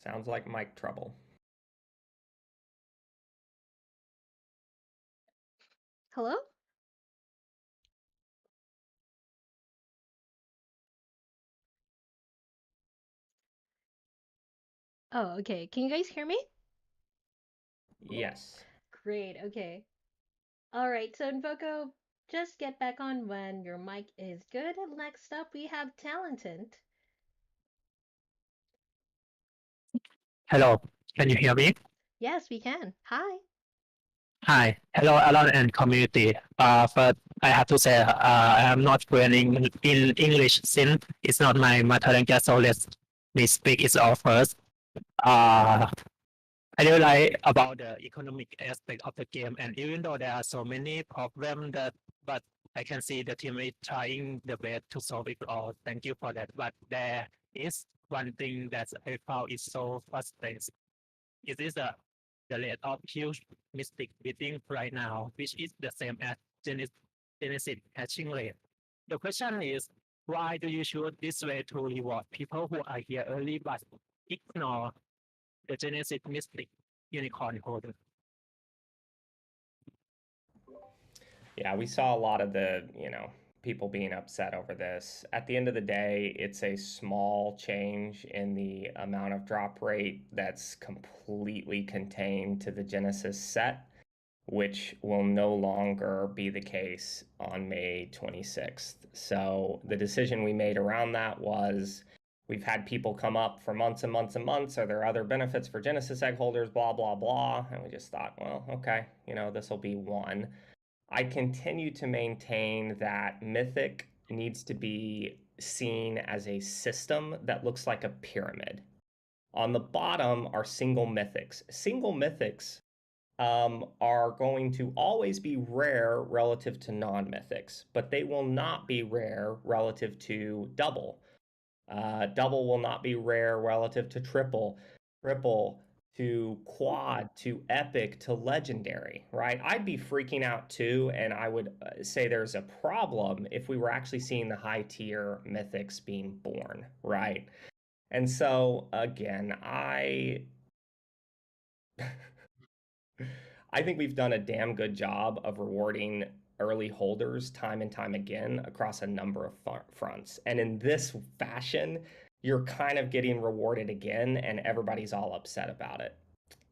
Sounds like mic trouble. Hello? Oh, okay. Can you guys hear me? Yes. Great, okay. All right, so Invoco, just get back on when your mic is good. Next up, we have Talented. Hello, can you hear me? Yes, we can. Hi. Hi, hello, Aron and community. But I have to say, I am not fluent in English since it's not my mother language, so let me speak it all first. Uh, I really like about the economic aspect of the game, and even though there are so many problems but I can see the team is trying the best to solve it all. Thank you for that. But there is one thing that I found is so frustrating. It is the rate of huge mystic bidding right now, which is the same as Genesis hatching rate. The question is, why do you choose this way to reward people who are here early but ignore the Genesis mystic unicorn holder? Yeah, we saw a lot of the people being upset over this. At the end of the day, it's a small change in the amount of drop rate that's completely contained to the Genesis set, which will no longer be the case on May 26th. So the decision we made around that was we've had people come up for months and months and months. Are there other benefits for Genesis egg holders? Blah, blah, blah. And we just thought, well, okay, this will be one. I continue to maintain that Mythic needs to be seen as a system that looks like a pyramid. On the bottom are single mythics. Single mythics are going to always be rare relative to non-mythics, but they will not be rare relative to double. Double will not be rare relative to triple. Triple to quad to epic to legendary, right? I'd be freaking out too, and I would say there's a problem if we were actually seeing the high tier mythics being born, right? And so again, I think we've done a damn good job of rewarding early holders time and time again across a number of fronts. And in this fashion, you're kind of getting rewarded again, and everybody's all upset about it.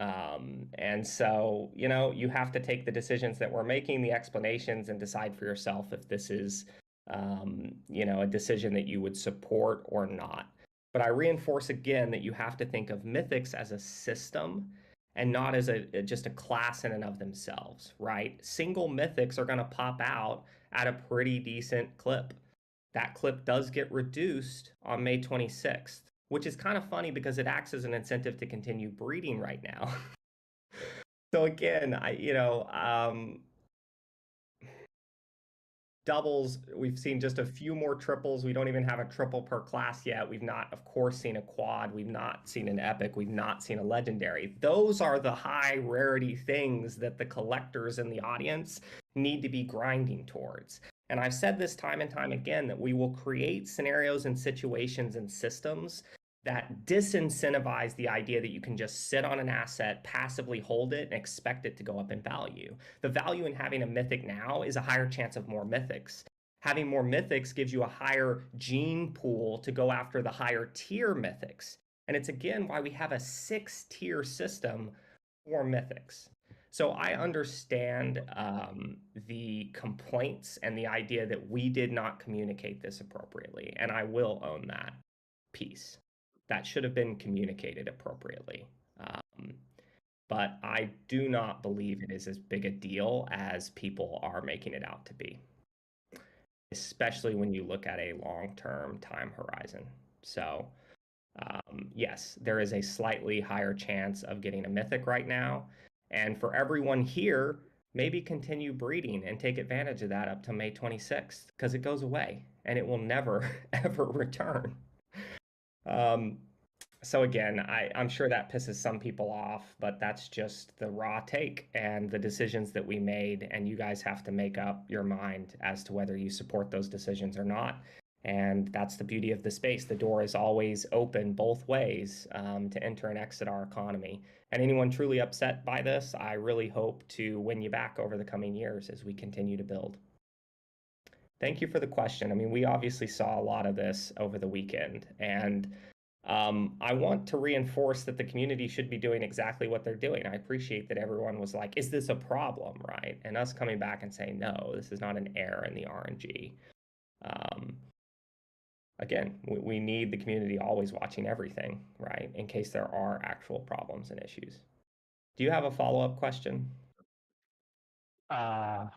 And so, you have to take the decisions that we're making, the explanations, and decide for yourself if this is, a decision that you would support or not. But I reinforce again that you have to think of mythics as a system and not as just a class in and of themselves, right? Single mythics are going to pop out at a pretty decent clip. That clip does get reduced on May 26th, which is kind of funny because it acts as an incentive to continue breeding right now. So again, doubles, we've seen just a few more triples. We don't even have a triple per class yet. We've not, of course, seen a quad. We've not seen an epic. We've not seen a legendary. Those are the high rarity things that the collectors in the audience need to be grinding towards. And I've said this time and time again that we will create scenarios and situations and systems that disincentivize the idea that you can just sit on an asset, passively hold it, and expect it to go up in value. The value in having a mythic now is a higher chance of more mythics. Having more mythics gives you a higher gene pool to go after the higher tier mythics. And it's again why we have a 6-tier system for mythics. So I understand the complaints and the idea that we did not communicate this appropriately, and I will own that piece. That should have been communicated appropriately. Um, but I do not believe it is as big a deal as people are making it out to be, especially when you look at a long-term time horizon. So, yes, there is a slightly higher chance of getting a mythic right now. And for everyone here, maybe continue breeding and take advantage of that up to May 26th because it goes away and it will never, ever return. Um, so again, I'm sure that pisses some people off, but that's just the raw take and the decisions that we made, and you guys have to make up your mind as to whether you support those decisions or not. And that's the beauty of the space. The door is always open both ways to enter and exit our economy. And anyone truly upset by this, I really hope to win you back over the coming years as we continue to build. Thank you for the question. I mean, we obviously saw a lot of this over the weekend, and I want to reinforce that the community should be doing exactly what they're doing. I appreciate that everyone was like, is this a problem, right? And us coming back and saying, no, this is not an error in the RNG. Again, we need the community always watching everything, right? In case there are actual problems and issues. Do you have a follow-up question? Will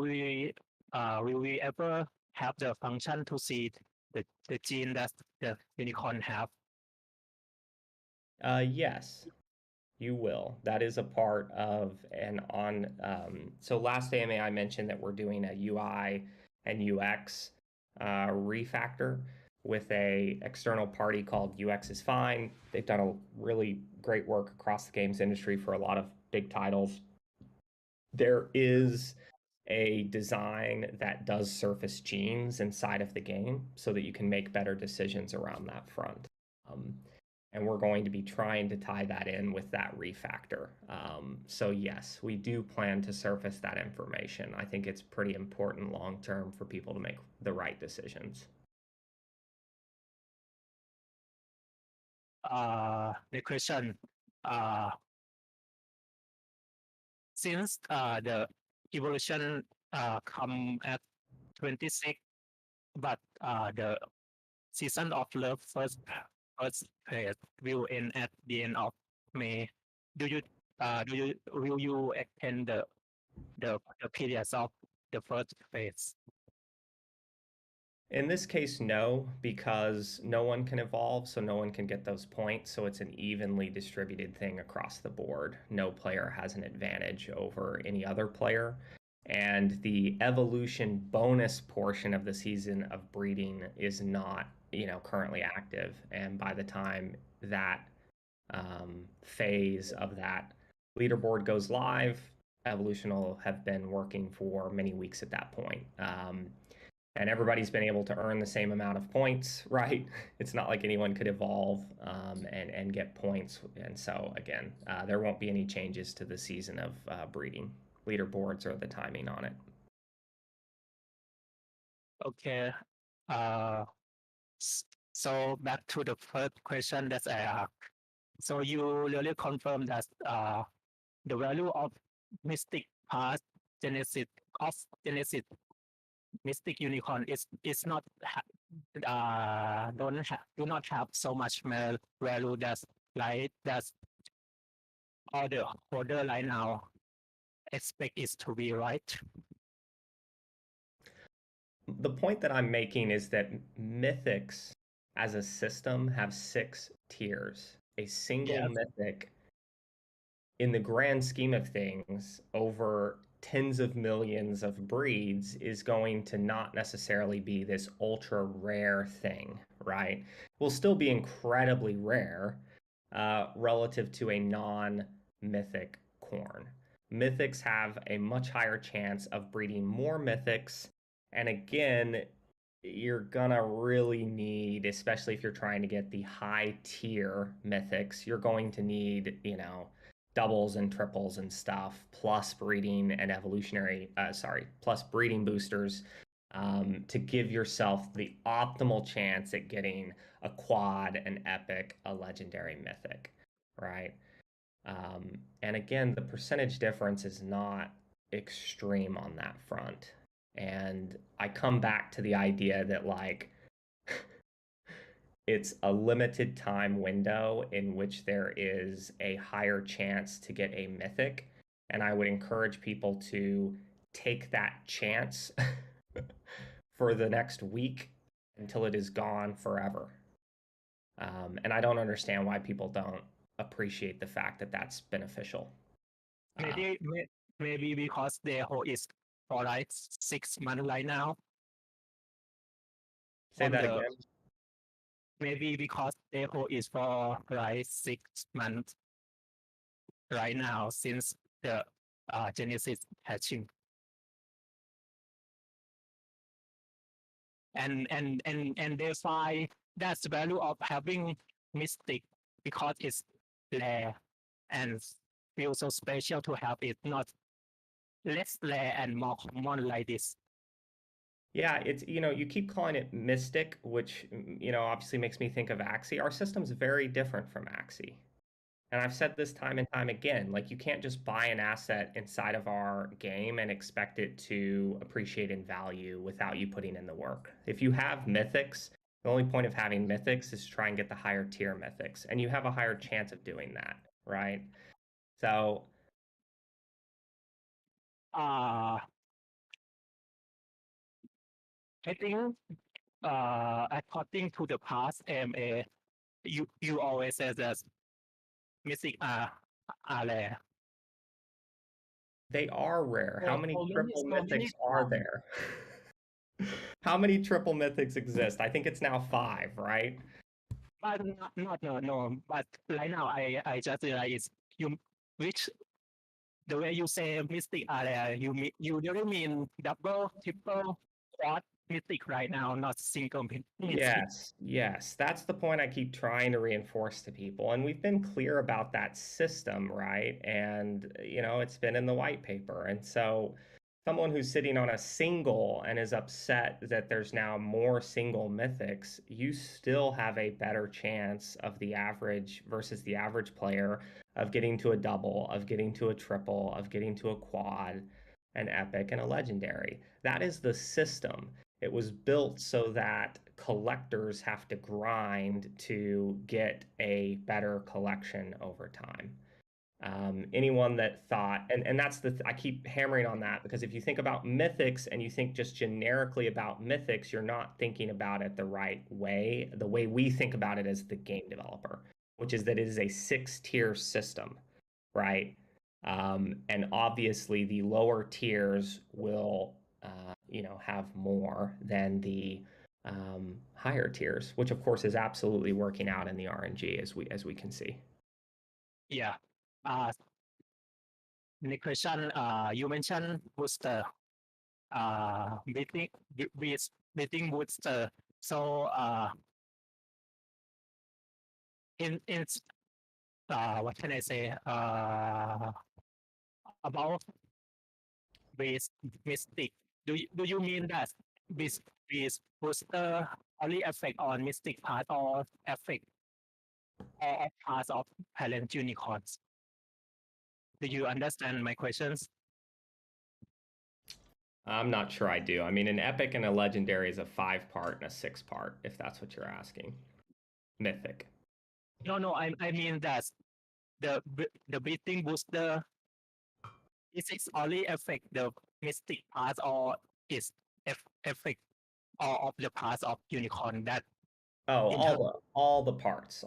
we ever have the function to see the gene that the unicorn have? Yes, you will. That is a part of so last AMA I mentioned that we're doing a UI and UX refactor with a external party called UX is Fine. They've done a really great work across the games industry for a lot of big titles. There is a design that does surface genes inside of the game so that you can make better decisions around that front. And we're going to be trying to tie that in with that refactor. So yes, we do plan to surface that information. I think it's pretty important long term for people to make the right decisions. The question, since the evolution come at 26, but the season of love first phase will end at the end of May. Will you extend the periods of the first phase? In this case, no, because no one can evolve, so no one can get those points. So it's an evenly distributed thing across the board. No player has an advantage over any other player. And the evolution bonus portion of the season of breeding is not, currently active. And by the time that phase of that leaderboard goes live, evolution will have been working for many weeks at that point. And everybody's been able to earn the same amount of points, right? It's not like anyone could evolve and get points. And so, again, there won't be any changes to the season of breeding leaderboards or the timing on it. Okay. So back to the first question that I asked. So you really confirm that the value of Mystic Pass Genesis Mystic Unicorn is not do not have so much more value that's all the holder right now expect it to be, right? The point that I'm making is that mythics as a system have 6 tiers. A single mythic, in the grand scheme of things, over tens of millions of breeds, is going to not necessarily be this ultra rare thing, right? Will still be incredibly rare relative to a non-mythic corn. Mythics have a much higher chance of breeding more mythics. And again, you're gonna really need, especially if you're trying to get the high tier mythics, you're going to need, doubles and triples and stuff, plus breeding and plus breeding boosters to give yourself the optimal chance at getting a quad, an epic, a legendary mythic, right? And again, the percentage difference is not extreme on that front. And I come back to the idea that it's a limited time window in which there is a higher chance to get a mythic. And I would encourage people to take that chance for the next week until it is gone forever. And I don't understand why people don't appreciate the fact that that's beneficial. Maybe because their hold is for 6 months right now. Say that again. Maybe because their hold is for 6 months right now since the Genesis hatching. and they find that's the value of having mystic because it's rare and feel so special to have it, not less rare and more common like this. Yeah, it's, you keep calling it Mystic, which, obviously makes me think of Axie. Our system's very different from Axie. And I've said this time and time again, like you can't just buy an asset inside of our game and expect it to appreciate in value without you putting in the work. If you have mythics, the only point of having mythics is to try and get the higher tier mythics, and you have a higher chance of doing that, right? So Uh, I think according to the past AMA, you always say that mystic are rare. they are rare. How many triple so many mythics are there? How many triple mythics exist? I think it's now 5, right? But not no. But right now, I just realized you which the way you say mystic area, you really mean double, triple, quad mystic right now, not single mystic. Yes. That's the point I keep trying to reinforce to people. And we've been clear about that system, right? And, it's been in the white paper. And so someone who's sitting on a single and is upset that there's now more single mythics, you still have a better chance of the average versus the average player of getting to a double, of getting to a triple, of getting to a quad, an epic, and a legendary. That is the system. It was built so that collectors have to grind to get a better collection over time. Anyone that thought, and that's I keep hammering on that because if you think about mythics and you think just generically about mythics, you're not thinking about it the right way, the way we think about it as the game developer, which is that it is a 6-tier system, right? And obviously the lower tiers will, have more than the higher tiers, which of course is absolutely working out in the RNG as we can see. Yeah. Next question. You mentioned booster. Beating beating booster. So in what can I say? About base mystic. Do you mean that this booster only affect on mystic part or affect all parts of parent unicorns? Do you understand my questions? I'm not sure I do. I mean, an epic and a legendary is a 5-part and a 6-part, if that's what you're asking. Mythic. No. I mean that the beating booster is it only affect the mystic parts or is affect all of the parts of unicorn that Oh, in all the parts.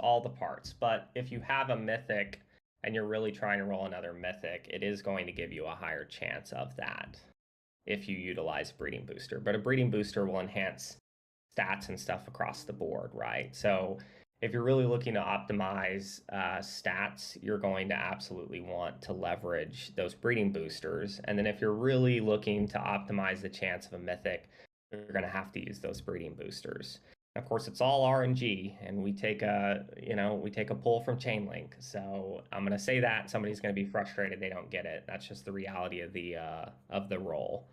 But if you have a mythic and you're really trying to roll another mythic, it is going to give you a higher chance of that if you utilize breeding booster. But a breeding booster will enhance stats and stuff across the board, right? So if you're really looking to optimize stats, you're going to absolutely want to leverage those breeding boosters. And then if you're really looking to optimize the chance of a mythic, you're going to have to use those breeding boosters. Of course, it's all RNG, and we take a pull from Chainlink. So I'm going to say that somebody's going to be frustrated they don't get it. That's just the reality of the role.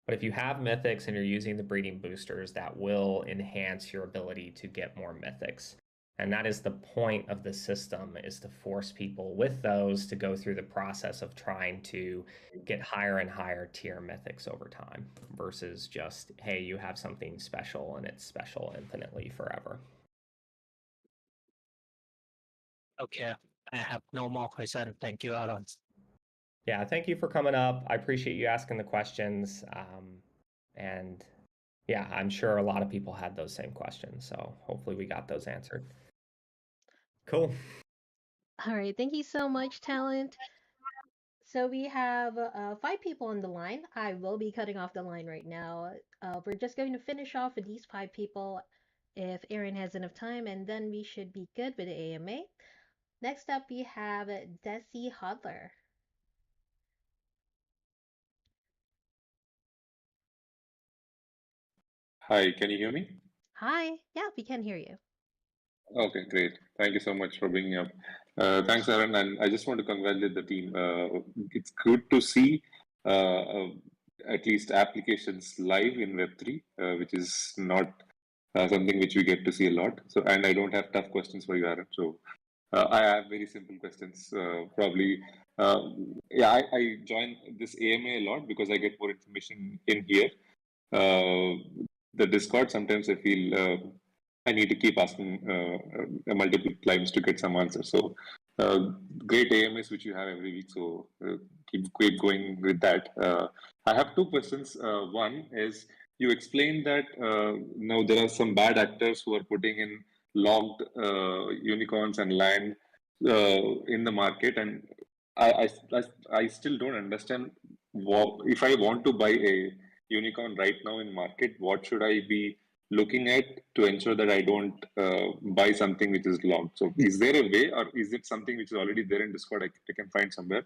But if you have mythics and you're using the breeding boosters, that will enhance your ability to get more mythics. And that is the point of the system, is to force people with those to go through the process of trying to get higher and higher tier mythics over time versus just, hey, you have something special and it's special infinitely forever. Okay, I have no more questions. Thank you, Aron. Yeah, thank you for coming up. I appreciate you asking the questions. And yeah, I'm sure a lot of people had those same questions. So hopefully we got those answered. Cool. All right, thank you so much, Talent. So we have 5 people on the line. I will be cutting off the line right now. We're just going to finish off with these 5 people if Aaron has enough time, and then we should be good with the AMA. Next up, we have Desi Hodler. Hi, can you hear me? Hi. Yeah, we can hear you. Okay, great. Thank you so much for bringing up. Thanks, Aaron, and I just want to congratulate the team. It's good to see at least applications live in Web3, which is not something which we get to see a lot. So, and I don't have tough questions for you, Aaron. So, I have very simple questions. Probably, yeah, I join this AMA a lot because I get more information in here. The Discord, sometimes I feel I need to keep asking multiple times to get some answers. So great AMS which you have every week. So keep going with that. I have two questions. One is you explained that now there are some bad actors who are putting in logged unicorns and land in the market, and I still don't understand if I want to buy a unicorn right now in market, what should I be looking at to ensure that I don't buy something which is logged? So is there a way, or is it something which is already there in Discord I can find somewhere?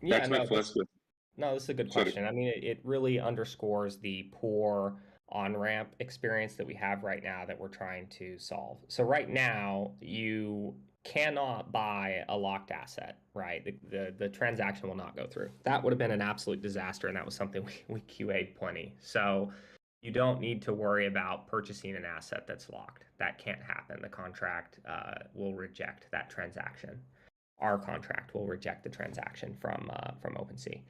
Yeah, That's my first question. No, this is a good Sorry. question. I mean, it really underscores the poor on-ramp experience that we have right now that we're trying to solve. So right now, you cannot buy a locked asset, right? The transaction will not go through. That would have been an absolute disaster, and that was something we QA'd plenty. So you don't need to worry about purchasing an asset that's locked. That can't happen. The contract will reject that transaction. Our contract will reject the transaction from OpenSea.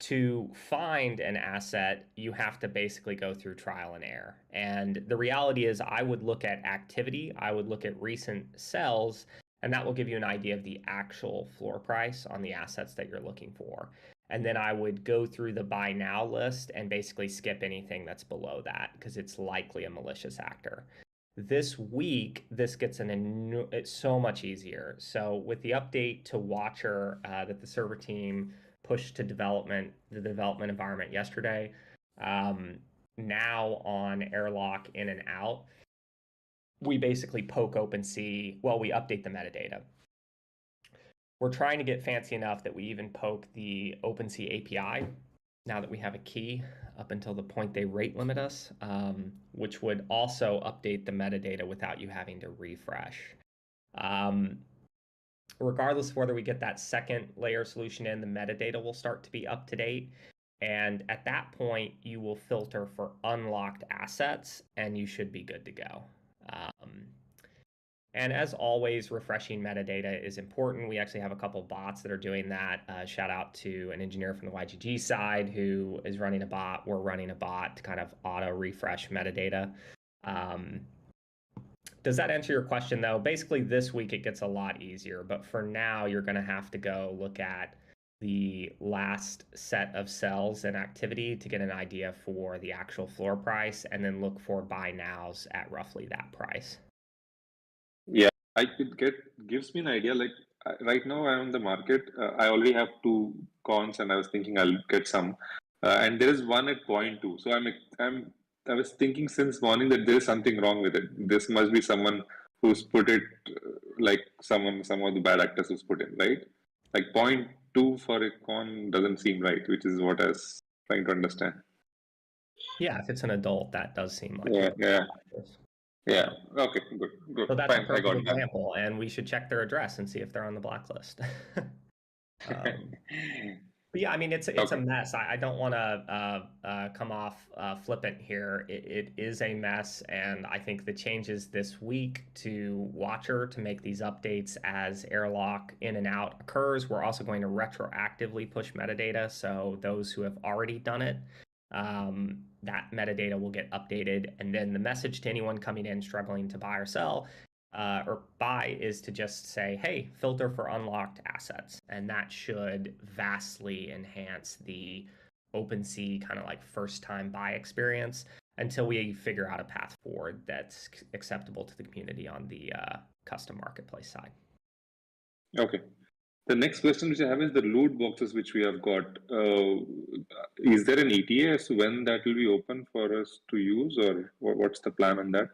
To find an asset, you have to basically go through trial and error. And the reality is, I would look at activity, I would look at recent sells, and that will give you an idea of the actual floor price on the assets that you're looking for. And then I would go through the buy now list and basically skip anything that's below that because it's likely a malicious actor. This week, this gets it's so much easier. So with the update to Watcher that the server team pushed to the development environment yesterday, now on airlock in and out, we basically poke OpenSea. Well, we update the metadata. We're trying to get fancy enough that we even poke the OpenSea API now that we have a key up until the point they rate limit us, which would also update the metadata without you having to refresh. Regardless of whether we get that second layer solution in, the metadata will start to be up to date. And at that point, you will filter for unlocked assets and you should be good to go. And as always, refreshing metadata is important. We actually have a couple bots that are doing that. Shout out to an engineer from the YGG side who is running a bot. We're running a bot to kind of auto refresh metadata. Does that answer your question, though? Basically, this week it gets a lot easier. But for now, you're going to have to go look at the last set of cells and activity to get an idea for the actual floor price, and then look for buy nows at roughly that price. Yeah, gives me an idea. Like right now, I'm in the market. I already have two cons, and I was thinking I'll get some. And there is one at 0.2. So I was thinking since morning that there is something wrong with it. This must be someone who's put it, like some of the bad actors who's put in, right? Like 0.2 for a con doesn't seem right, which is what I was trying to understand. Yeah, if it's an adult, that does seem like Yeah. Okay. Good. So that's Fine. a perfect example, and we should check their address and see if they're on the blacklist. But yeah, I mean, it's a mess. I don't want to come off flippant here. It is a mess, and I think the changes this week to Watcher to make these updates as airlock in and out occurs. We're also going to retroactively push metadata, so those who have already done it, that metadata will get updated, and then the message to anyone coming in struggling to buy or sell or buy is to just say, hey, filter for unlocked assets. And that should vastly enhance the OpenSea kind of like first time buy experience until we figure out a path forward that's acceptable to the community on the custom marketplace side. Okay. The next question which I have is the loot boxes which we have got. Is there an ETA as to when that will be open for us to use, or what's the plan on that?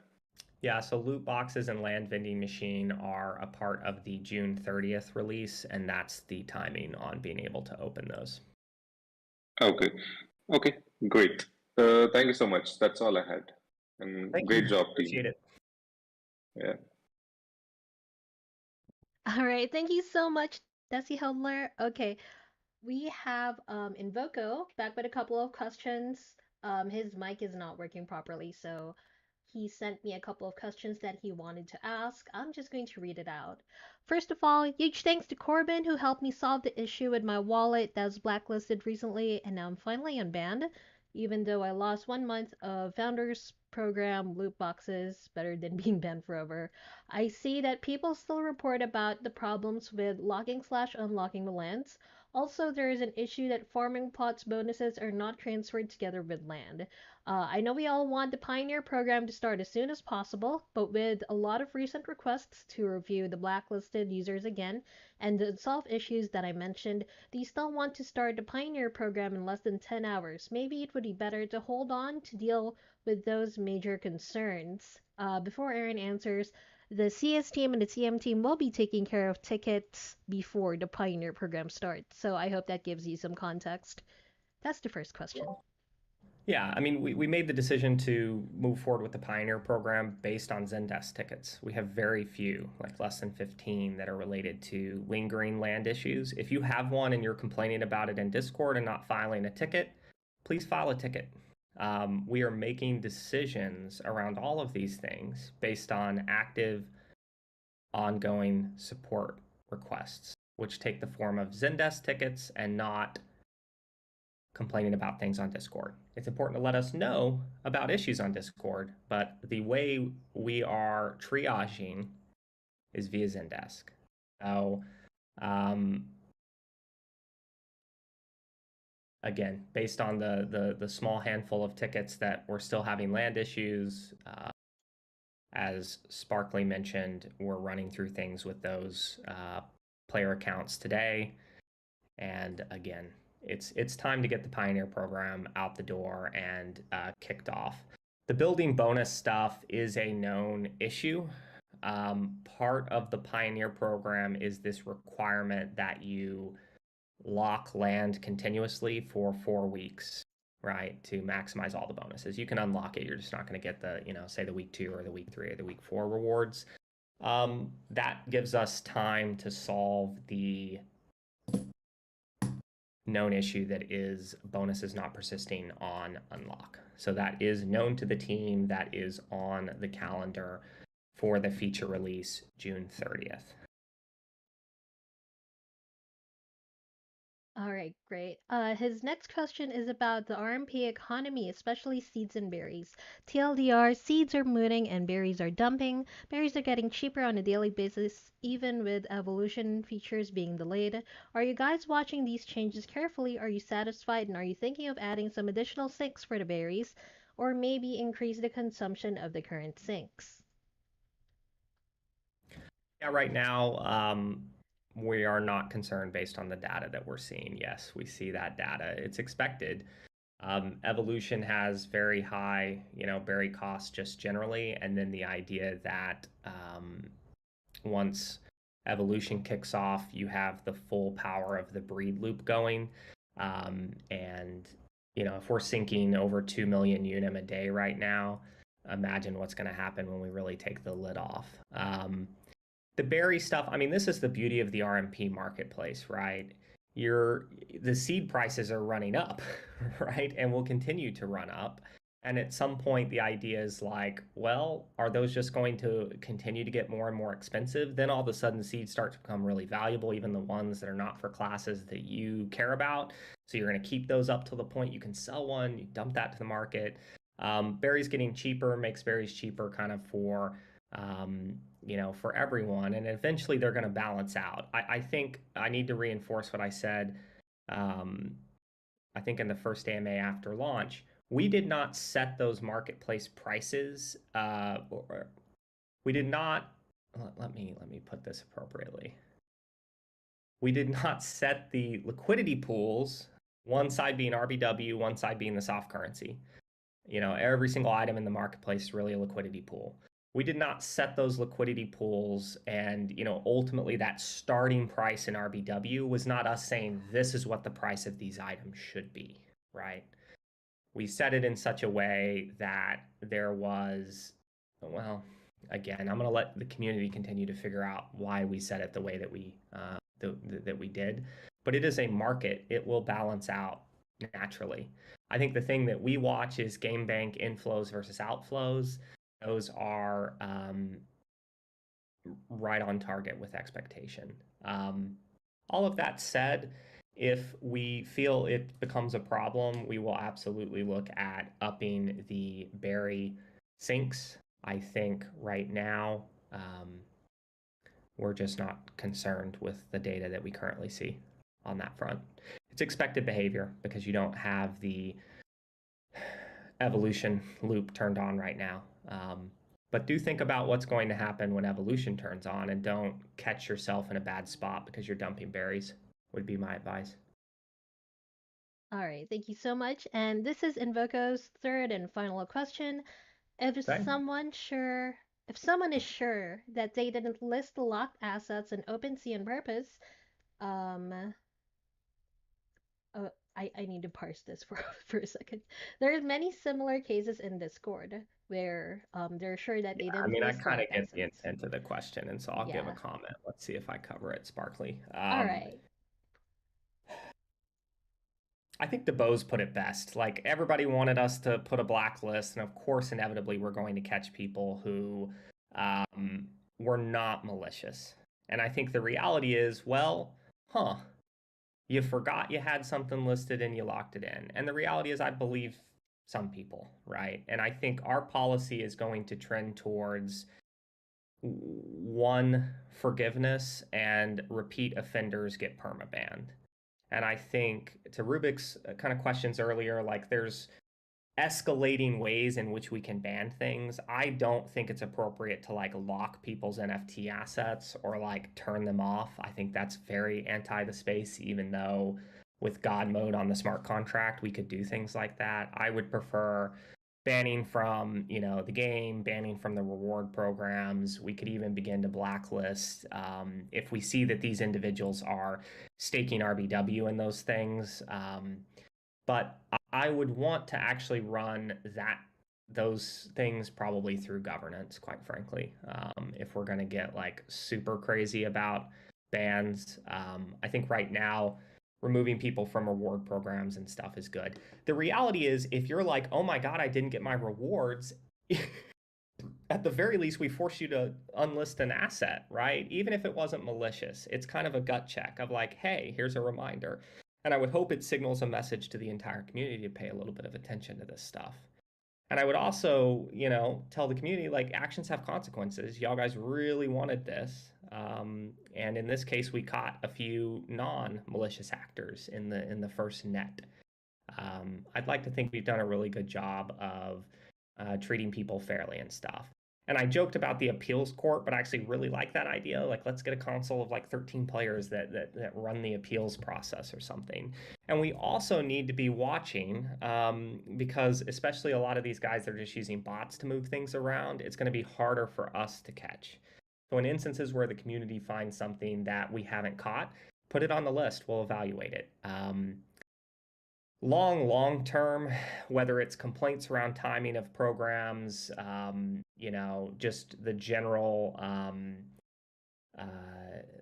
Yeah, so loot boxes and land vending machine are a part of the June 30th release, and that's the timing on being able to open those. Okay, great. Thank you so much. That's all I had. And great job, Appreciate team. it. Yeah. All right, thank you so much, Desi Hodler. Okay, we have Invoco back with a couple of questions. His mic is not working properly, so he sent me a couple of questions that he wanted to ask. I'm just going to read it out. First of all, huge thanks to Corbin who helped me solve the issue with my wallet that was blacklisted recently, and now I'm finally unbanned. Even though I lost 1 month of Founders Program loot boxes, better than being banned forever. I see that people still report about the problems with locking/unlocking the lands. Also, there is an issue that farming plots bonuses are not transferred together with land. I know we all want the Pioneer program to start as soon as possible, but with a lot of recent requests to review the blacklisted users again and to solve issues that I mentioned, do you still want to start the Pioneer program in less than 10 hours? Maybe it would be better to hold on to deal with those major concerns. Before Aaron answers, the CS team and the TM team will be taking care of tickets before the Pioneer program starts, so I hope that gives you some context. That's the first question. Yeah, I mean, we made the decision to move forward with the Pioneer program based on Zendesk tickets. We have very few, like less than 15, that are related to lingering land issues. If you have one and you're complaining about it in Discord and not filing a ticket, please file a ticket. We are making decisions around all of these things based on active, ongoing support requests, which take the form of Zendesk tickets and not complaining about things on Discord. It's important to let us know about issues on Discord, but the way we are triaging is via Zendesk. So, again, based on the small handful of tickets that we're still having land issues, as Sparkly mentioned, we're running through things with those player accounts today. And again, it's time to get the Pioneer program out the door and kicked off. The building bonus stuff is a known issue. Part of the Pioneer program is this requirement that you lock land continuously for 4 weeks, right, to maximize all the bonuses. You can unlock it. You're just not going to get the, say the week 2 or the week 3 or the week 4 rewards. That gives us time to solve the known issue that is bonuses not persisting on unlock. So that is known to the team. That is on the calendar for the feature release June 30th. All right, great. His next question is about the RMP economy, especially seeds and berries. TLDR, seeds are mooning and berries are dumping. Berries are getting cheaper on a daily basis, even with evolution features being delayed. Are you guys watching these changes carefully? Are you satisfied? And are you thinking of adding some additional sinks for the berries? Or maybe increase the consumption of the current sinks? Yeah, right now, we are not concerned based on the data that we're seeing. Yes, we see that data. It's expected. Evolution has very high, berry costs just generally, and then the idea that once evolution kicks off, you have the full power of the breed loop going. And if we're sinking over 2 million unum a day right now, imagine what's going to happen when we really take the lid off. The berry stuff, I mean, this is the beauty of the RMP marketplace, right? The seed prices are running up, right? And will continue to run up. And at some point, the idea is like, well, are those just going to continue to get more and more expensive? Then all of a sudden, seeds start to become really valuable, even the ones that are not for classes that you care about. So you're going to keep those up to the point you can sell one, you dump that to the market. Berries getting cheaper makes berries cheaper kind of for everyone, and eventually they're going to balance out. I think I need to reinforce what I said. I think in the first AMA after launch, we did not set those marketplace prices. We did not. Let me put this appropriately. We did not set the liquidity pools. One side being RBW, one side being the soft currency. Every single item in the marketplace is really a liquidity pool. We did not set those liquidity pools, and ultimately that starting price in RBW was not us saying this is what the price of these items should be, right? We set it in such a way that there was, well, again, I'm going to let the community continue to figure out why we set it the way that we did. But it is a market. It will balance out naturally. I think the thing that we watch is game bank inflows versus outflows. Those are right on target with expectation. All of that said, if we feel it becomes a problem, we will absolutely look at upping the berry sinks. I think right now we're just not concerned with the data that we currently see on that front. It's expected behavior because you don't have the evolution loop turned on right now. But do think about what's going to happen when evolution turns on, and don't catch yourself in a bad spot because you're dumping berries, would be my advice. All right, thank you so much. And this is Invoco's third and final question. If Okay. someone is sure that they didn't list the locked assets in OpenSea on purpose, I need to parse this for a second. There's many similar cases in Discord where they're sure that they didn't I mean, I list kind of locked get the assets. intent of the question, and so I'll give a comment. Let's see if I cover it, Sparkly. All right. I think DeBose put it best. Like, everybody wanted us to put a blacklist, and of course, inevitably, we're going to catch people who were not malicious. And I think the reality is, well, you forgot you had something listed and you locked it in. And the reality is, I believe some people, right? And I think our policy is going to trend towards one, forgiveness, and repeat offenders get permabanned. And I think, to Rubik's kind of questions earlier, like, there's escalating ways in which we can ban things. I don't think it's appropriate to like lock people's NFT assets or like turn them off. I think that's very anti the space, even though with God mode on the smart contract, we could do things like that. I would prefer banning from, the game, banning from the reward programs. We could even begin to blacklist if we see that these individuals are staking RBW in those things. But I would want to actually run those things probably through governance, quite frankly. If we're going to get like super crazy about bans, I think right now removing people from reward programs and stuff is good. The reality is, if you're like, oh my God, I didn't get my rewards, at the very least, we force you to unlist an asset, right? Even if it wasn't malicious, it's kind of a gut check of like, hey, here's a reminder. And I would hope it signals a message to the entire community to pay a little bit of attention to this stuff. And I would also, tell the community, like, actions have consequences. Y'all guys really wanted this. And in this case, we caught a few non-malicious actors in the first net. I'd like to think we've done a really good job of treating people fairly and stuff. And I joked about the appeals court, but I actually really like that idea. Like, let's get a console of like 13 players that run the appeals process or something. And we also need to be watching because especially a lot of these guys that are just using bots to move things around, it's going to be harder for us to catch. So in instances where the community finds something that we haven't caught, put it on the list. We'll evaluate it. Long term, whether it's complaints around timing of programs, just the general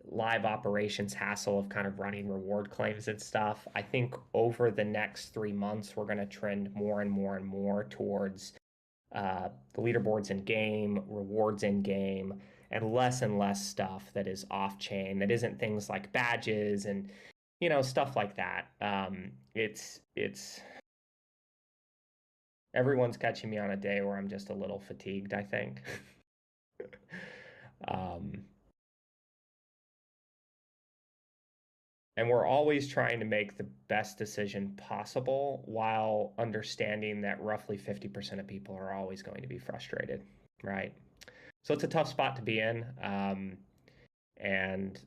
live operations hassle of kind of running reward claims and stuff, I think over the next 3 months, we're going to trend more and more and more towards the leaderboards in game, rewards in game, and less stuff that is off chain, that isn't things like badges and stuff like that. It's everyone's catching me on a day where I'm just a little fatigued, I think. And we're always trying to make the best decision possible while understanding that roughly 50% of people are always going to be frustrated, right? So it's a tough spot to be in. And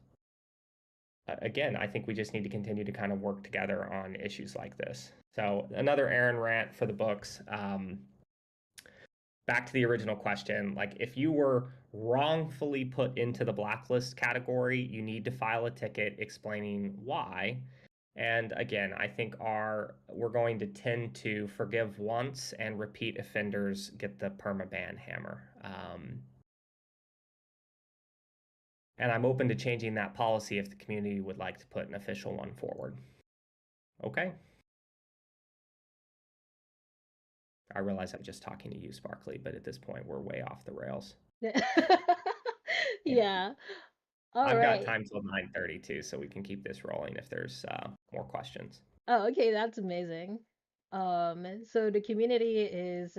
again, I think we just need to continue to kind of work together on issues like this. So another Aron rant for the books. Back to the original question, like, if you were wrongfully put into the blacklist category, you need to file a ticket explaining why. And again, I think we're going to tend to forgive once and repeat offenders get the permaban hammer. And I'm open to changing that policy if the community would like to put an official one forward. Okay. I realize I'm just talking to you, Sparkly, but at this point we're way off the rails. Yeah. All I've got right. time till 9:30 too, so we can keep this rolling if there's more questions. Oh, okay, that's amazing. So the community is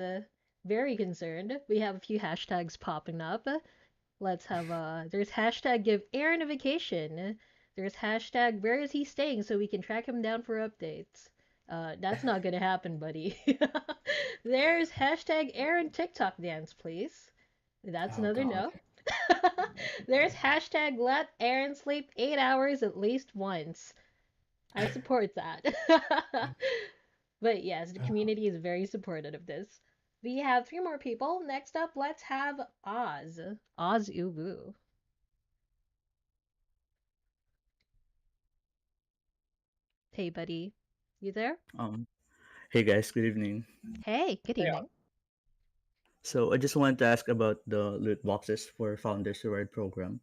very concerned. We have a few hashtags popping up. Let's have there's hashtag give Aaron a vacation. There's hashtag where is he staying so we can track him down for updates. That's not gonna happen, buddy. There's hashtag Aaron TikTok dance, please. That's Oh, another God. no. There's hashtag let Aaron sleep 8 hours at least once. I support that. But yes, the community is very supportive of this. We have 3 more people. Next up, let's have Oz. Oz Ubu. Hey, buddy. You there? Hey guys, good evening. Hey, good Yeah. evening. So I just wanted to ask about the loot boxes for Founders Reward program.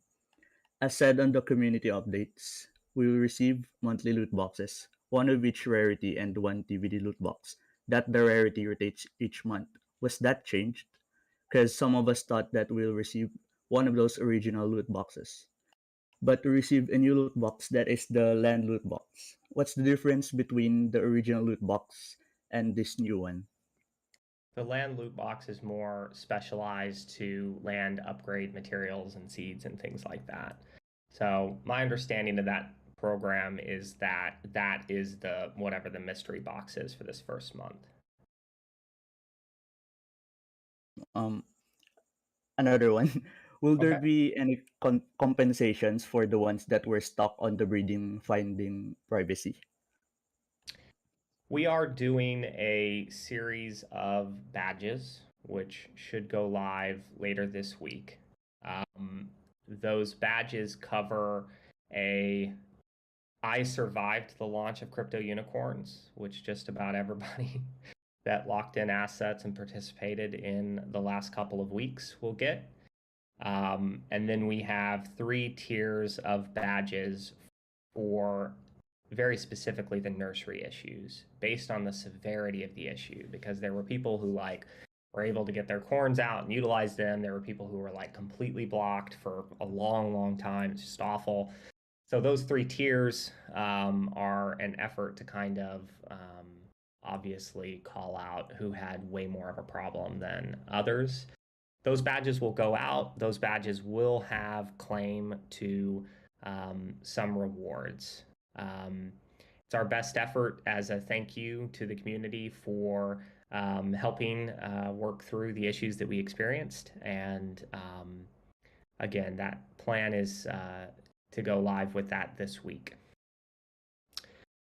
As said on the community updates, we will receive monthly loot boxes, one of each rarity and one DVD loot box. That the rarity rotates each month. Was that changed? Because some of us thought that we'll receive one of those original loot boxes, but to receive a new loot box that is the land loot box. What's the difference between the original loot box and this new one? The land loot box is more specialized to land upgrade materials and seeds and things like that. So my understanding of that program is that that is the whatever the mystery box is for this first month. Um, Another one. Will there Okay. be any compensations for the ones that were stuck on the breeding finding privacy? We are doing a series of badges, which should go live later this week. Those badges cover I survived the launch of crypto unicorns, which just about everybody that locked in assets and participated in the last couple of weeks will get. And then we have 3 tiers of badges for very specifically the nursery issues based on the severity of the issue, because there were people who were able to get their corns out and utilize them. There were people who were completely blocked for a long time. It's just awful. So those 3 tiers are an effort to kind of obviously call out who had way more of a problem than others. Those badges will go out. Those badges will have claim to some rewards. It's our best effort as a thank you to the community for helping work through the issues that we experienced. And again, that plan is to go live with that this week.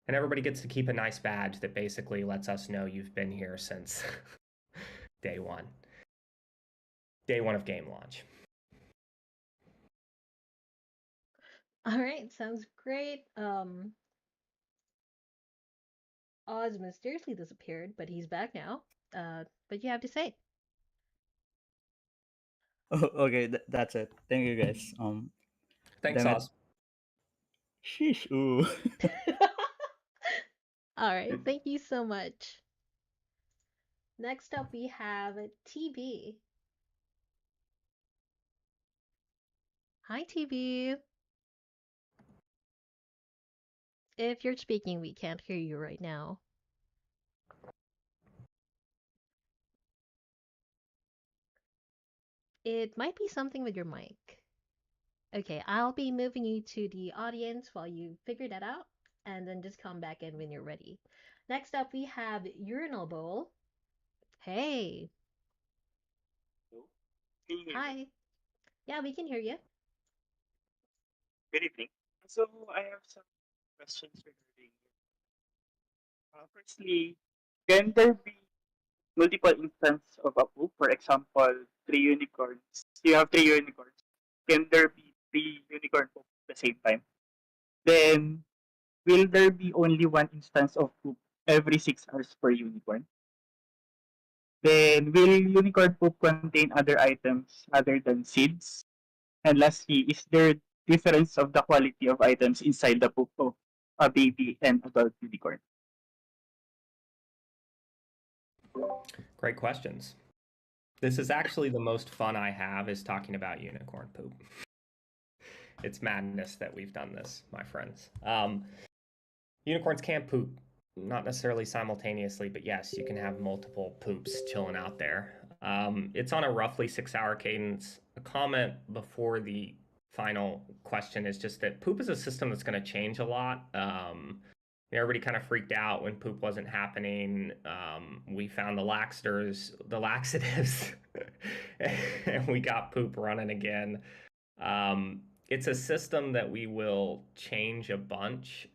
And everybody gets to keep a nice badge that basically lets us know you've been here since day one of game launch. All right, sounds great. Oz mysteriously disappeared, but he's back now. But you have to say. Oh, okay, that's it. Thank you guys. Thanks, damn it. Oz. Sheesh. Ooh. All right, thank you so much. Next up, we have TB. Hi, TB. If you're speaking, we can't hear you right now. It might be something with your mic. Okay, I'll be moving you to the audience while you figure that out, and then just come back in when you're ready. Next up, we have Urinal Bowl. Hey. Hi. Yeah, we can hear you. Good evening. So I have some questions regarding. Firstly, can there be multiple instances of a pool? For example, 3 unicorns. You have 3 unicorns. Can there be 3 unicorn poops at the same time? Then, will there be only one instance of poop every 6 hours per unicorn? Then, will unicorn poop contain other items other than seeds? And lastly, is there difference of the quality of items inside the poop of a baby and adult unicorn? Great questions. This is actually the most fun I have is talking about unicorn poop. It's madness that we've done this, my friends. Unicorns can poop, not necessarily simultaneously, but yes, you can have multiple poops chilling out there. It's on a roughly 6-hour cadence. A comment before the final question is just that poop is a system that's going to change a lot. Everybody kind of freaked out when poop wasn't happening. We found the laxatives, and we got poop running again. It's a system that we will change a bunch.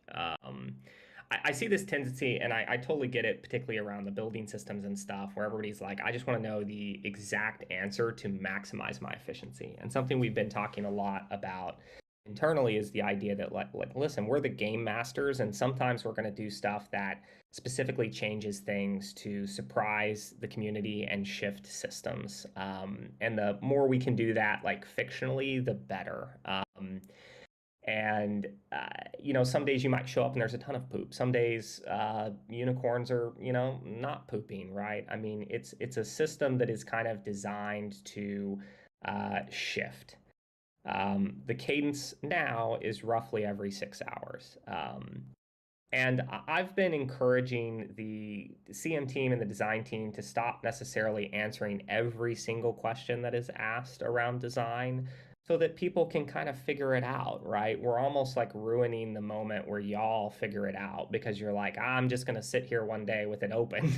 I see this tendency, and I totally get it, particularly around the building systems and stuff, where everybody's like, I just want to know the exact answer to maximize my efficiency. And something we've been talking a lot about internally is the idea that like listen, we're the game masters, and sometimes we're going to do stuff that specifically changes things to surprise the community and shift systems. And the more we can do that, like fictionally, the better. And some days you might show up and there's a ton of poop. Some days unicorns are not pooping, right? I mean, it's a system that is kind of designed to shift. The cadence now is roughly every 6 hours. And I've been encouraging the CM team and the design team to stop necessarily answering every single question that is asked around design so that people can kind of figure it out, right? We're almost like ruining the moment where y'all figure it out because you're like, I'm just going to sit here one day with it open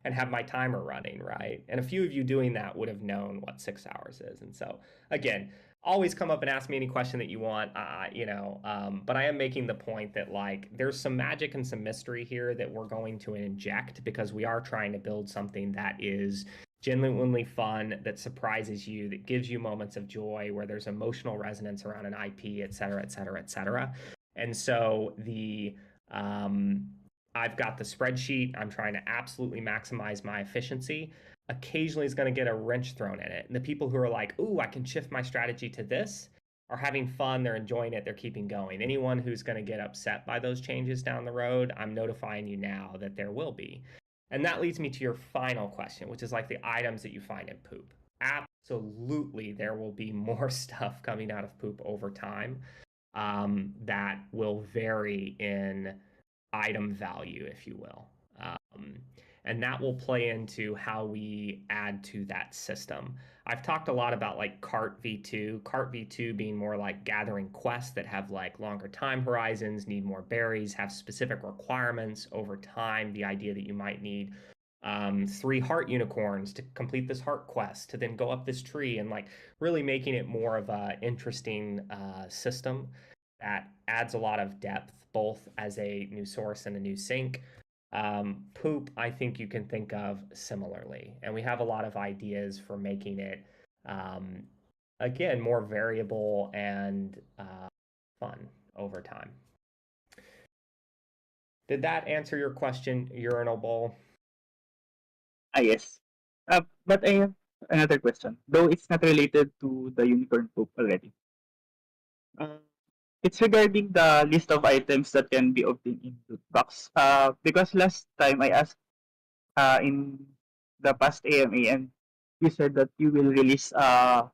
and have my timer running, right? And a few of you doing that would have known what 6 hours is. And so, again, always come up and ask me any question that you want, but I am making the point that like there's some magic and some mystery here that we're going to inject because we are trying to build something that is genuinely fun, that surprises you, that gives you moments of joy, where there's emotional resonance around an IP, et cetera, et cetera, et cetera. And so I've got the spreadsheet. I'm trying to absolutely maximize my efficiency. Occasionally is going to get a wrench thrown in it. And the people who are like, ooh, I can shift my strategy to this are having fun. They're enjoying it. They're keeping going. Anyone who's going to get upset by those changes down the road, I'm notifying you now that there will be. And that leads me to your final question, which is like the items that you find in poop. Absolutely, there will be more stuff coming out of poop over time that will vary in item value, if you will. And that will play into how we add to that system. I've talked a lot about like Cart V2, Cart V2 being more like gathering quests that have like longer time horizons, need more berries, have specific requirements over time. The idea that you might need 3 heart unicorns to complete this heart quest, to then go up this tree, and like really making it more of a interesting system that adds a lot of depth, both as a new source and a new sink. Poop, I think you can think of similarly. And we have a lot of ideas for making it, again, more variable and fun over time. Did that answer your question, Urinal Bowl? Yes. But I have another question, though it's not related to the unicorn poop already. It's regarding the list of items that can be obtained in loot box. Because last time I asked in the past AMA, and you said that you will release a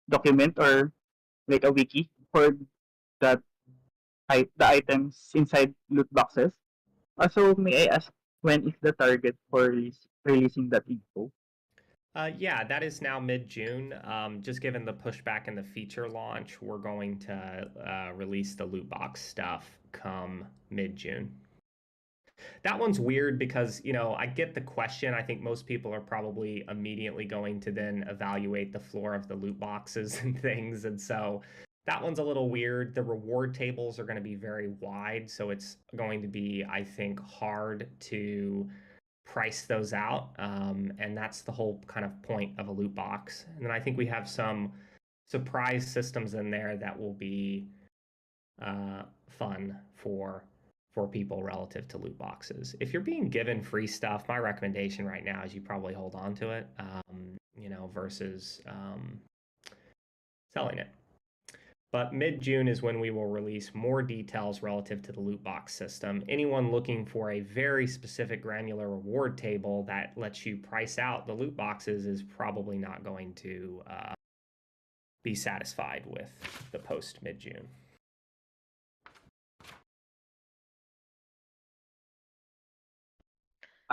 document or like a wiki for that the items inside loot boxes. So may I ask, when is the target for releasing that info? Yeah, that is now mid-June. Just given the pushback in the feature launch, we're going to release the loot box stuff come mid-June. That one's weird because, I get the question. I think most people are probably immediately going to then evaluate the floor of the loot boxes and things. And so that one's a little weird. The reward tables are going to be very wide. So it's going to be, I think, hard to price those out. And that's the whole kind of point of a loot box. And then I think we have some surprise systems in there that will be fun for for people relative to loot boxes. If you're being given free stuff, my recommendation right now is you probably hold on to it, versus selling it. But mid-June is when we will release more details relative to the loot box system. Anyone looking for a very specific granular reward table that lets you price out the loot boxes is probably not going to be satisfied with the post mid-June.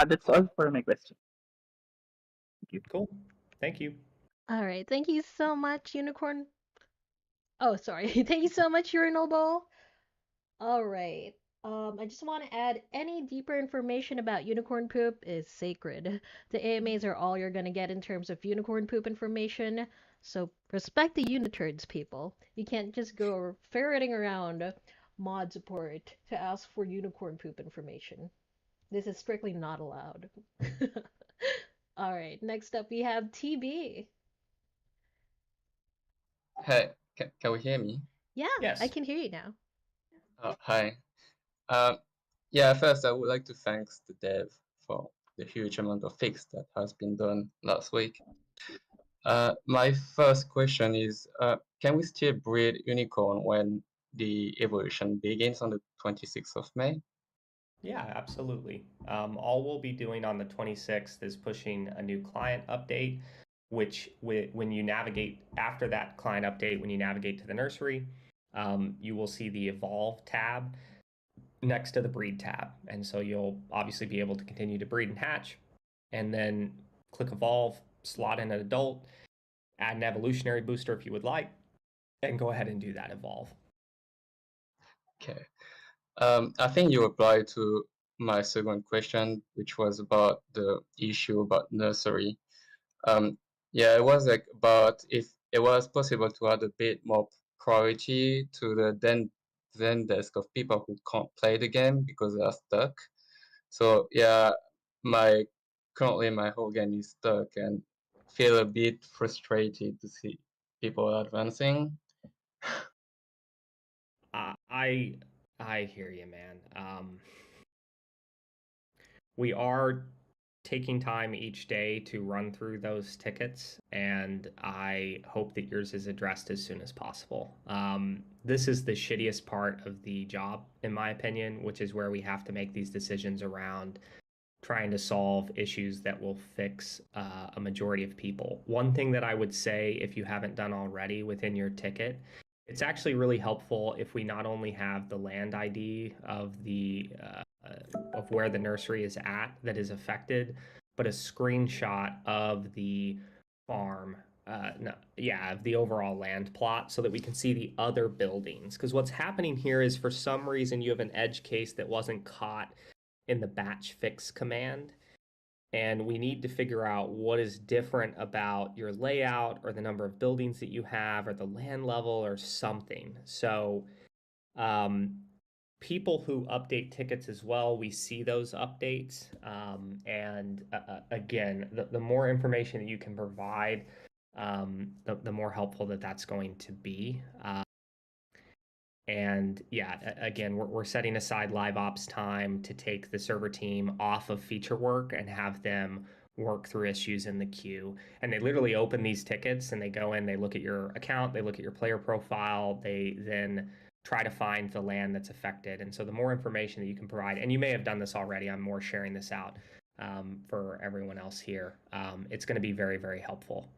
That's all for my question. Thank you. Cool. Thank you. All right. Thank you so much, Unicorn. Oh, sorry. Thank you so much, Urinal Bowl. All right. I just want to add any deeper information about unicorn poop is sacred. The AMAs are all you're gonna get in terms of unicorn poop information. So respect the uniturds, people. You can't just go ferreting around mod support to ask for unicorn poop information. This is strictly not allowed. All right. Next up, we have TB. Hey, can we hear me? Yeah, Yes. I can hear you now. Hi. Yeah, first I would like to thank the dev for the huge amount of fix that has been done last week. My first question is, can we still breed unicorn when the evolution begins on the 26th of May? Yeah, absolutely. All we'll be doing on the 26th is pushing a new client update, which when you navigate after that client update, when you navigate to the nursery, you will see the Evolve tab next to the Breed tab. And so you'll obviously be able to continue to breed and hatch, and then click Evolve, slot in an adult, add an evolutionary booster if you would like, and go ahead and do that Evolve. Okay. I think you replied to my second question, which was about the issue about nursery. Yeah, it was like about if it was possible to add a bit more priority to the then desk of people who can't play the game because they are stuck. So yeah, currently my whole game is stuck and feel a bit frustrated to see people advancing. I hear you, man. We are taking time each day to run through those tickets, and I hope that yours is addressed as soon as possible. This is the shittiest part of the job, in my opinion, which is where we have to make these decisions around trying to solve issues that will fix a majority of people. One thing that I would say, if you haven't done already within your ticket, it's actually really helpful if we not only have the land ID of the of where the nursery is at that is affected, but a screenshot of the farm, of the overall land plot, so that we can see the other buildings. Because what's happening here is, for some reason, you have an edge case that wasn't caught in the batch fix command, and we need to figure out what is different about your layout or the number of buildings that you have or the land level or something. So people who update tickets as well, we see those updates, and again, the more information that you can provide, the more helpful that's going to be. And yeah, again, we're setting aside live ops time to take the server team off of feature work and have them work through issues in the queue. And they literally open these tickets and they go in, they look at your account, they look at your player profile, they then try to find the land that's affected. And so the more information that you can provide, and you may have done this already, I'm more sharing this out for everyone else here, it's going to be very, very helpful.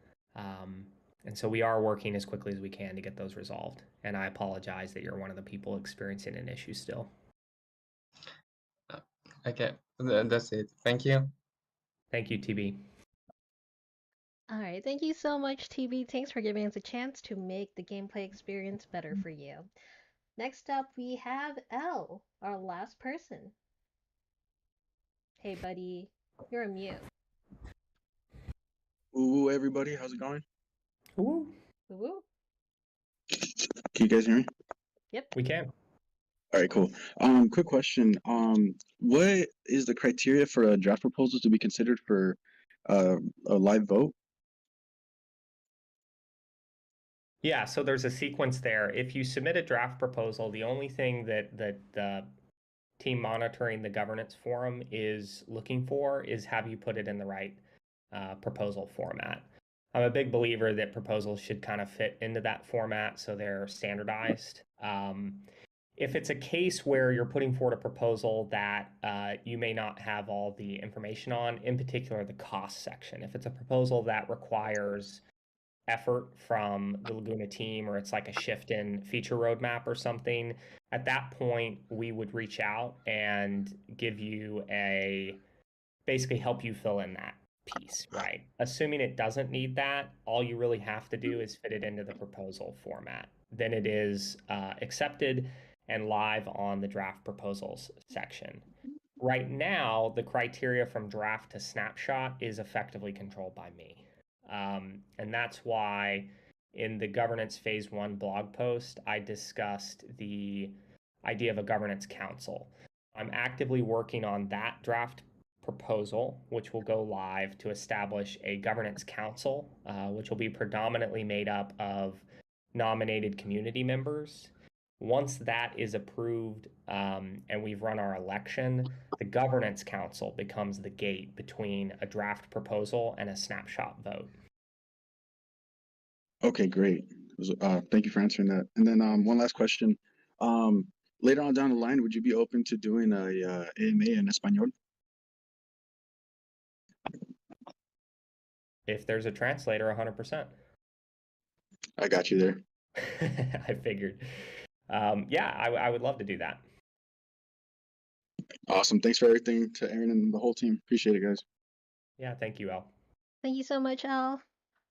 And so we are working as quickly as we can to get those resolved. And I apologize that you're one of the people experiencing an issue still. Okay, that's it. Thank you. Thank you, TB. All right, thank you so much, TB. Thanks for giving us a chance to make the gameplay experience better for you. Next up, we have L, our last person. Hey, buddy, you're on mute. Ooh, everybody, how's it going? Ooh. Woo. Can you guys hear me? Yep. We can. All right, cool. Quick question. What is the criteria for a draft proposal to be considered for a live vote? Yeah, so there's a sequence there. If you submit a draft proposal, the only thing that team monitoring the governance forum is looking for is have you put it in the right proposal format. I'm a big believer that proposals should kind of fit into that format so they're standardized. If it's a case where you're putting forward a proposal that you may not have all the information on, in particular the cost section, if it's a proposal that requires effort from the Laguna team or it's like a shift in feature roadmap or something, at that point we would reach out and give you basically help you fill in that piece, right? Assuming it doesn't need that, all you really have to do is fit it into the proposal format. Then it is accepted and live on the draft proposals section. Right now, the criteria from draft to snapshot is effectively controlled by me. And that's why in the governance phase 1 blog post, I discussed the idea of a governance council. I'm actively working on that draft proposal, which will go live to establish a governance council, which will be predominantly made up of nominated community members. Once that is approved and we've run our election, the governance council becomes the gate between a draft proposal and a snapshot vote. Okay, great. Thank you for answering that. And then one last question. Later on down the line, would you be open to doing a AMA in Espanol? If there's a translator, 100%. I got you there. I figured. Yeah, I would love to do that. Awesome. Thanks for everything to Aaron and the whole team. Appreciate it, guys. Yeah, thank you, Al. Thank you so much, Al.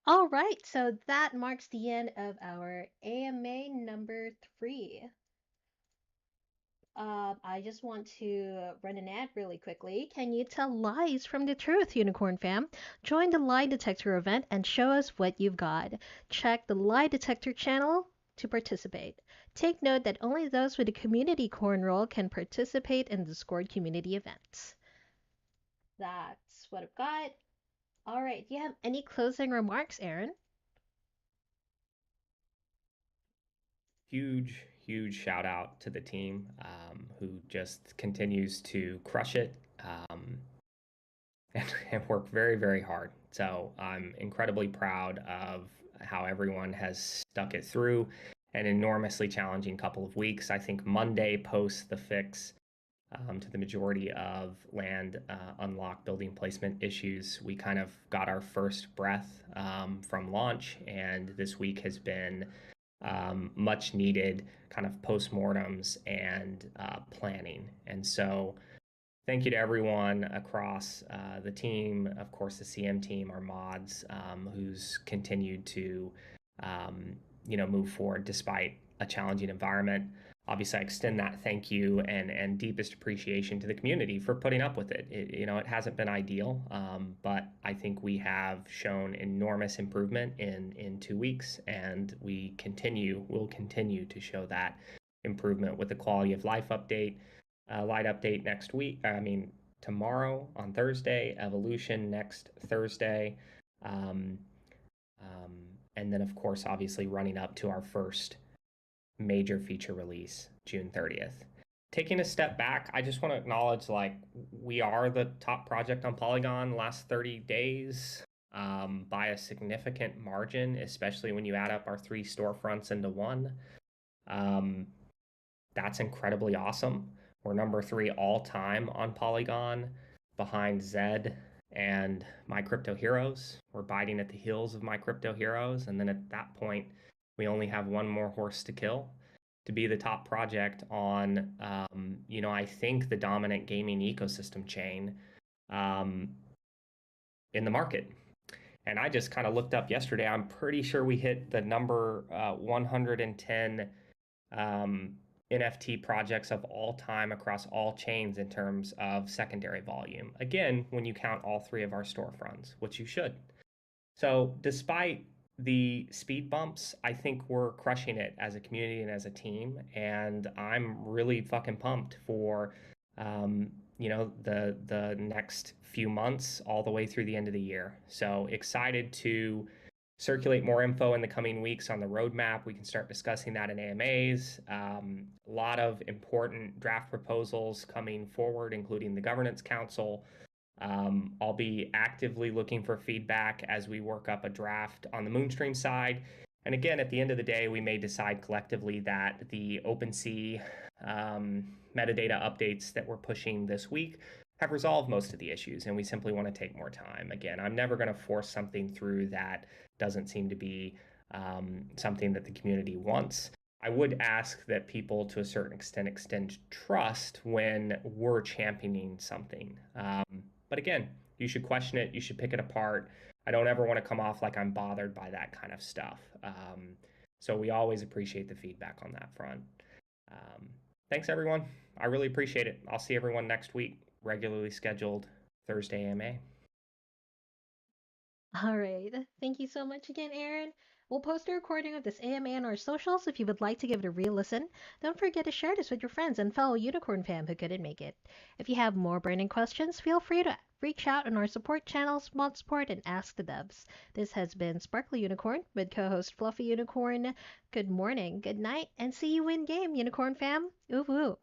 All right, so that marks the end of our AMA number 3. I just want to run an ad really quickly. Can you tell lies from the truth, Unicorn Fam? Join the lie detector event and show us what you've got. Check the lie detector channel to participate. Take note that only those with a community corn role can participate in Discord community events. That's what I've got. All right, do you have any closing remarks, Aaron? Huge shout out to the team who just continues to crush it and work very hard. So I'm incredibly proud of how everyone has stuck it through an enormously challenging couple of weeks. I think Monday post the fix to the majority of land unlock building placement issues, we kind of got our first breath from launch, and this week has been much needed kind of postmortems and planning. And so thank you to everyone across the team, of course, the CM team, our mods, who's continued to, move forward despite a challenging environment. Obviously, I extend that thank you and deepest appreciation to the community for putting up with it. It hasn't been ideal, but I think we have shown enormous improvement in 2 weeks, and will continue to show that improvement with the quality of life update, light update next week. Tomorrow on Thursday, evolution next Thursday, and then of course, obviously running up to our first major feature release June 30th. Taking a step back, I just want to acknowledge we are the top project on Polygon the last 30 days by a significant margin, especially when you add up our 3 storefronts into one. That's incredibly awesome. We're number 3 all time on Polygon behind Zed and My Crypto Heroes. We're biting at the heels of My Crypto Heroes, and then at that point we only have one more horse to kill to be the top project on, I think the dominant gaming ecosystem chain in the market. And I just kind of looked up yesterday. I'm pretty sure we hit the number 110 NFT projects of all time across all chains in terms of secondary volume. Again, when you count all 3 of our storefronts, which you should. So despite the speed bumps, I think we're crushing it as a community and as a team, and I'm really fucking pumped for the next few months all the way through the end of the year. So excited to circulate more info in the coming weeks on the roadmap. We can start discussing that in AMAs. A lot of important draft proposals coming forward, including the Governance Council. I'll be actively looking for feedback as we work up a draft on the Moonstream side. And again, at the end of the day, we may decide collectively that the OpenSea metadata updates that we're pushing this week have resolved most of the issues, and we simply want to take more time. Again, I'm never going to force something through that doesn't seem to be something that the community wants. I would ask that people, to a certain extent, extend trust when we're championing something. But again, you should question it. You should pick it apart. I don't ever want to come off like I'm bothered by that kind of stuff. So we always appreciate the feedback on that front. Thanks, everyone. I really appreciate it. I'll see everyone next week, regularly scheduled Thursday AMA. All right. Thank you so much again, Aaron. We'll post a recording of this AMA on our socials if you would like to give it a real listen. Don't forget to share this with your friends and fellow Unicorn fam who couldn't make it. If you have more burning questions, feel free to reach out on our support channels, Mod Support, and Ask the Devs. This has been Sparkly Unicorn with co-host Fluffy Unicorn. Good morning, good night, and see you in game, Unicorn fam. Ooh, ooh.